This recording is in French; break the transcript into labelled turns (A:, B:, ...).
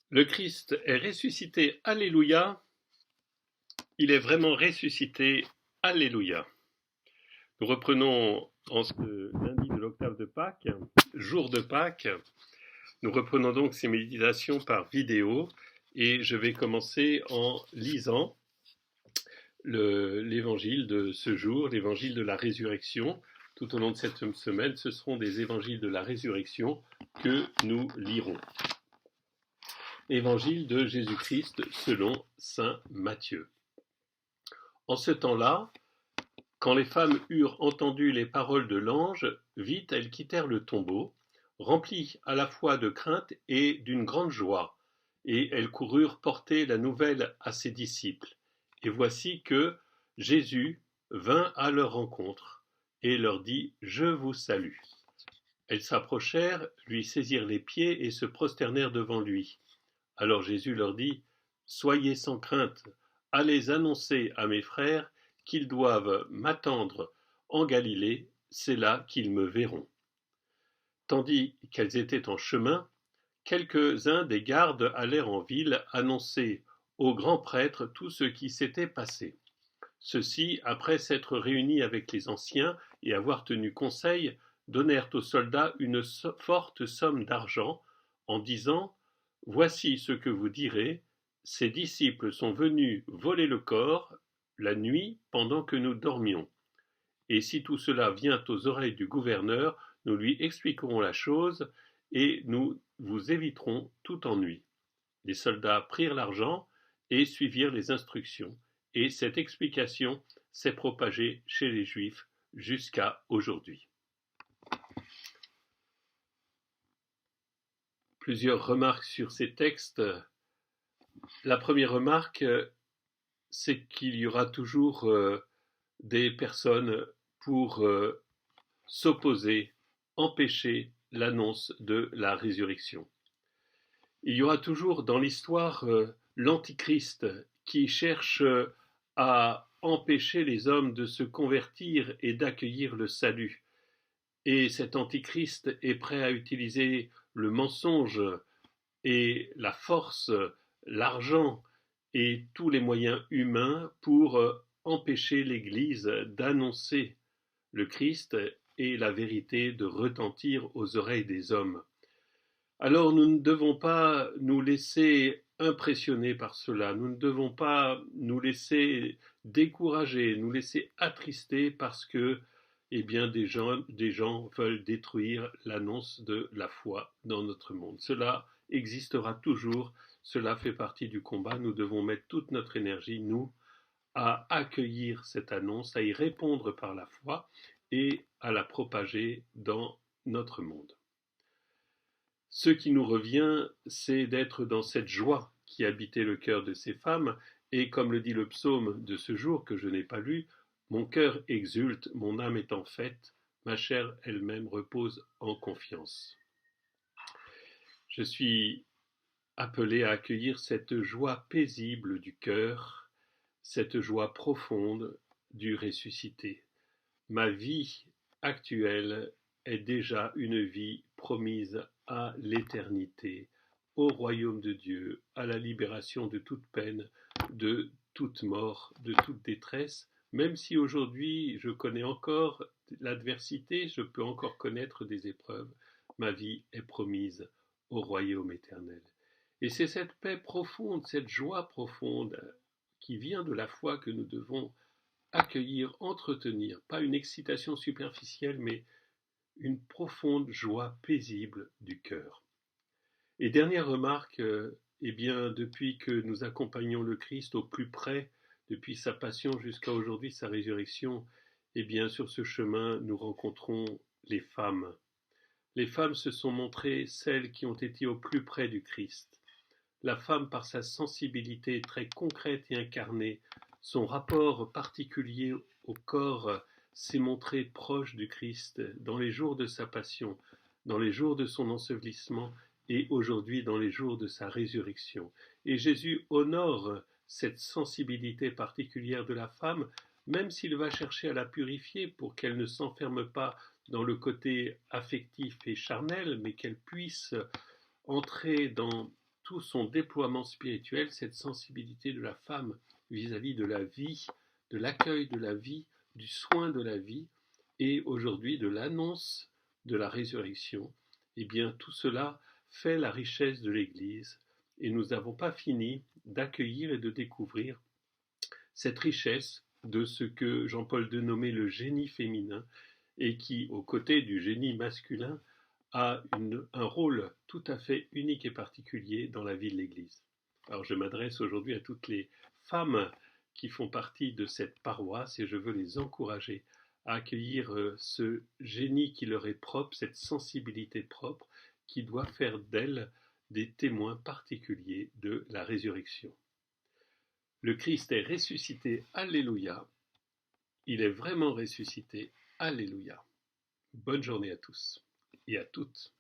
A: Le Christ est ressuscité, alléluia. Il est vraiment ressuscité, alléluia. Nous reprenons en ce lundi de l'octave de Pâques, jour de Pâques. Nous reprenons donc ces méditations par vidéo et je vais commencer en lisant l'évangile de ce jour, l'évangile de la résurrection. Tout au long de cette semaine, ce seront des évangiles de la résurrection que nous lirons. Évangile de Jésus-Christ selon saint Matthieu. En ce temps-là, quand les femmes eurent entendu les paroles de l'ange, vite elles quittèrent le tombeau, remplies à la fois de crainte et d'une grande joie, et elles coururent porter la nouvelle à ses disciples. Et voici que Jésus vint à leur rencontre et leur dit : « Je vous salue ». Elles s'approchèrent, lui saisirent les pieds et se prosternèrent devant lui. Alors Jésus leur dit : « Soyez sans crainte, allez annoncer à mes frères qu'ils doivent m'attendre en Galilée, c'est là qu'ils me verront. » Tandis qu'elles étaient en chemin, quelques-uns des gardes allèrent en ville annoncer au grand prêtre tout ce qui s'était passé. Ceux-ci, après s'être réunis avec les anciens et avoir tenu conseil, donnèrent aux soldats une forte somme d'argent en disant : « Voici ce que vous direz, ces disciples sont venus voler le corps la nuit pendant que nous dormions. Et si tout cela vient aux oreilles du gouverneur, nous lui expliquerons la chose et nous vous éviterons tout ennui. » Les soldats prirent l'argent et suivirent les instructions. Et cette explication s'est propagée chez les Juifs jusqu'à aujourd'hui. Plusieurs remarques sur ces textes. La première remarque, c'est qu'il y aura toujours des personnes pour s'opposer, empêcher l'annonce de la résurrection. Il y aura toujours dans l'histoire l'antichrist qui cherche à empêcher les hommes de se convertir et d'accueillir le salut. Et cet antichrist est prêt à utiliser le mensonge et la force, l'argent et tous les moyens humains pour empêcher l'Église d'annoncer le Christ et la vérité de retentir aux oreilles des hommes. Alors nous ne devons pas nous laisser impressionner par cela, nous ne devons pas nous laisser décourager, nous laisser attrister parce que des gens veulent détruire l'annonce de la foi dans notre monde. Cela existera toujours, cela fait partie du combat, nous devons mettre toute notre énergie, nous, à accueillir cette annonce, à y répondre par la foi et à la propager dans notre monde. Ce qui nous revient, c'est d'être dans cette joie qui habitait le cœur de ces femmes, et comme le dit le psaume de ce jour que je n'ai pas lu, « Mon cœur exulte, mon âme est en fête, ma chair elle-même repose en confiance. » Je suis appelé à accueillir cette joie paisible du cœur, cette joie profonde du ressuscité. Ma vie actuelle est déjà une vie promise à l'éternité, au royaume de Dieu, à la libération de toute peine, de toute mort, de toute détresse. Même si aujourd'hui je connais encore l'adversité, je peux encore connaître des épreuves, ma vie est promise au royaume éternel. Et c'est cette paix profonde, cette joie profonde qui vient de la foi que nous devons accueillir, entretenir, pas une excitation superficielle, mais une profonde joie paisible du cœur. Et dernière remarque, depuis que nous accompagnons le Christ au plus près, depuis sa passion jusqu'à aujourd'hui, sa résurrection, sur ce chemin, nous rencontrons les femmes. Les femmes se sont montrées celles qui ont été au plus près du Christ. La femme, par sa sensibilité très concrète et incarnée, son rapport particulier au corps, s'est montré proche du Christ dans les jours de sa passion, dans les jours de son ensevelissement et aujourd'hui dans les jours de sa résurrection. Et Jésus honore cette sensibilité particulière de la femme, même s'il va chercher à la purifier pour qu'elle ne s'enferme pas dans le côté affectif et charnel, mais qu'elle puisse entrer dans tout son déploiement spirituel, cette sensibilité de la femme vis-à-vis de la vie, de l'accueil de la vie, du soin de la vie, et aujourd'hui de l'annonce de la résurrection, eh bien tout cela fait la richesse de l'Église, et nous n'avons pas fini d'accueillir et de découvrir cette richesse de ce que Jean-Paul II nommait le génie féminin, et qui, aux côtés du génie masculin, a un rôle tout à fait unique et particulier dans la vie de l'Église. Alors je m'adresse aujourd'hui à toutes les femmes qui font partie de cette paroisse et je veux les encourager à accueillir ce génie qui leur est propre, cette sensibilité propre qui doit faire d'elles des témoins particuliers de la résurrection. Le Christ est ressuscité, alléluia. Il est vraiment ressuscité, alléluia. Bonne journée à tous et à toutes.